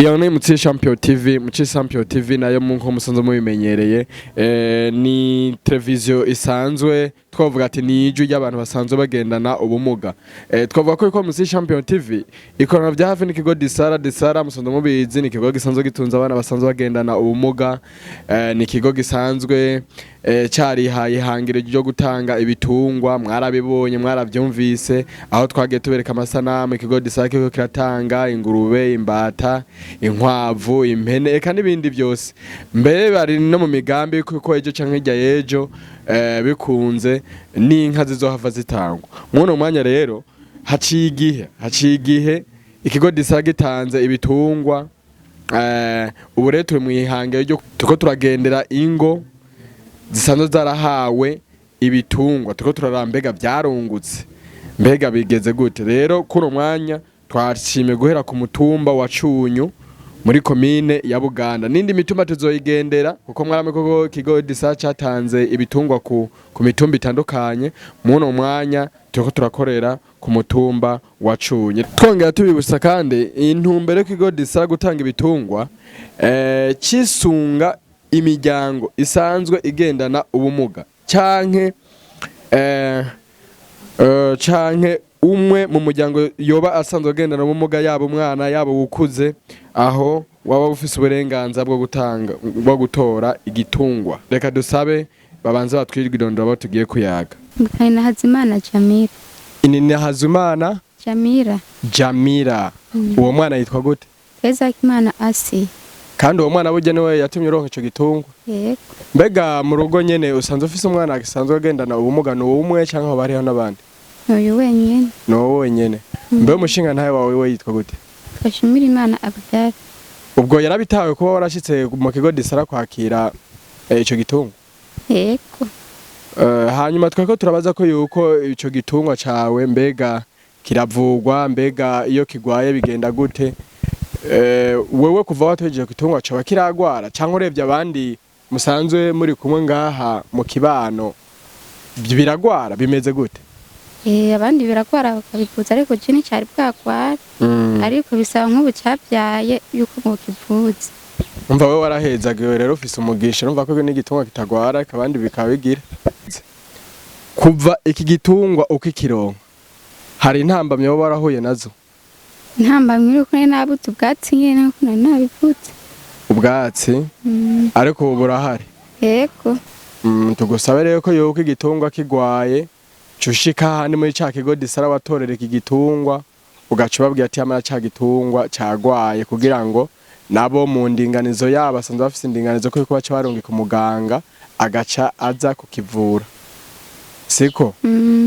Iyo ni Muci Champion TV, Muci Champion TV nayo munko musanze mubimenyereye ni televiziyo isanzwe twavuga ati ni ijwi y'abantu basanzwe bagendana ubumuga. Twavuga ko Muci Champion TV ikorana bya hafi n'ikigo Disara musanze mubizi ni ikigo gisanzwe gitunza abana basanzwe bagendana ubumuga, ni ikigo gisanzwe cyarihaye ihangiro ryo gutanga ibitungwa, mwarabibonye mwaravyumvise aho twagiye tubereka amasanamu ikigo Disara kiko kiratanga ingurube, imbata, inkwavu, impene eka n'ibindi byose. Mbere bari no mu migambi kuko ejo canke hirya yejo bikunze n'inka zizohava zitangwa. Muno mwanya rero haciye igihe ikigo Disara gitanze ibitungwa, ubu rero turi mu ihangiro ryo tuko turagendera ingo zisanzwe zarahawe ibitungwa, tuko turarambega byarungutse mbega bigeze gute. Rero kuno mwanya twashimye guhera ku mutumba wa Cunyu muri komine ya Buganda, nindi mitumba tuzoyigendera kuko mwarame koko kigo Disara cyatanze ibitungwa ku mitumba itandukanye. Muno mwanya tuko turakorera ku mutumba wa Cunyu. Twongera tubibutsa kandi intumbere kigo Disara gutanga ibitungwa cisunga imiryango isanzwe igendana ubumuga canke umwe mu muryango yoba asanzwe agendana ubumuga, yaba umwana yaba ukuze, aho waba ufise uburenganzira bwo gutora igitungwa. Reka dusabe babanze batwirwirondora abo tugiye kuyaga. Ni Hazimana Jamira. Ni Hazimana Jamira. Uwo mwana yitwa gute? Ezakimana Asi. Kandi uwo mwana burya niwe yatumye uronka ico gitungwa? Yego. Mbega mu rugo nyene usanzwe ufise umwana agisanzwe agendana ubumuga no umwe canke aho bariho n'abandi? Uyu wenyene. No wenyene. Mbe umushinga ntaye wawe we yitwa gute? Kashimira Imana Abdal. Ubwo yarabitawe kuba warashitse mu kigo Disara kwakira ico gitungwa? Yego. Hanyuma twako turabaza ko yuko ico gitungwa cawe mbega kiravugwa, mbega iyo kigwaye bigenda gute? Wewe kuva watojeje gitungwa cawe kiragwara canke urevye abandi musanzwe muri kumwe ngaha mu kibano biragwara bimeze gute? Abandi biragwara bakabivuza ariko je nicari bwagwara, ariko bisaba nk'ubu cyabyaye yuko ngo kivuze. Umva wewe warahezagiwe rero ufise umugisha, numva ko n'igitungwa kitagwara kabandi bikabigira. Kuva iki gitungwa ukikironka hari intambamye bo barahuye nazo? Intambamye uko nabuze ubwatsi nyene uko nabivutse. Ubwatsi? Ariko ubu burahari? Yego. Tugusabe rero ko yuko igitungwa kigwaye cushika handi muri ca kigo Disara watorera iki gitungwa ugaca babwiye ati amara ca gitungwa cagwaye, kugira ngo nabo mu ndinganizo yabo asanzwe bafise indinganizo ko yuko baca barungika umuganga agaca aza kukivura. Siko?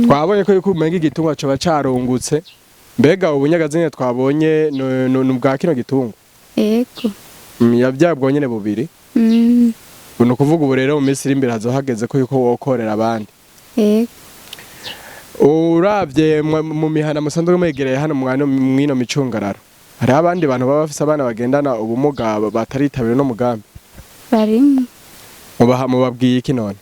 Twabonye ko yuko umenga igitungwa coba carungutse. Mbega ubunyagazine twabonye n'ubwa kino gitungwa? Yego. Yavyabwo nyene bubiri? Uno kuvuga ubu rero mu minsi iri imbere hazohageze ko yuko wokorera abandi? Yego. Uravye mu mihana musanzwe mwegereye hano mwino micungararo, hari abandi bantu baba bafise abana bagendana ubumuga bataritabira no mugambi? Barimo. Mubabwiye iki none?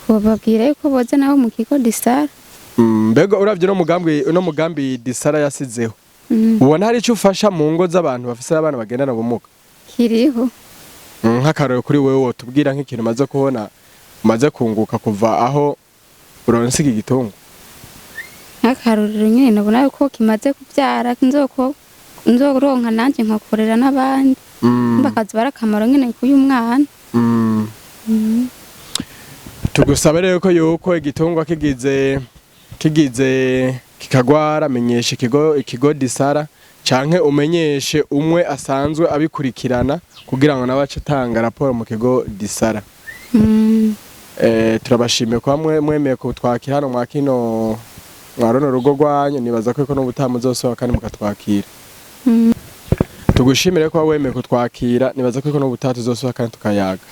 Bababwira yuko boza nabo mu kigo Disara. Mbega uravye no mugambi Disara yasizeho, ubona hari ico ufasha mu ngo z'abantu bafise abana bagendana ubumuga? Kiriho. Nk'akarero kuri wewe wotubwira nk'ikintu maze kubona umaze kunguka kuva aho uronse iki gitungwa? Nk'akarorero nyene nabona yuko kimaze kuvyara nzoronka nanje nkakorera n'abandi, bakaza barakamaro nyene kuyu mwana. Tugusabe rero ko yuko igitungwa kigize kikagwara menyesha ikigo Disara canke umenyeshe umwe asanzwe abikurikirana kugira ngo nabace tanga raporo mu kigo Disara. Turabashimiye kwa mwemeye kutwakira hano mwakino mwarono rugo rwanyu, nibaza ko no butamu zosohoka kandi mukatwakira. Tugushimire ko wemeye kutwakira, nibaza ko no butatu zosohoka kandi tukayaga.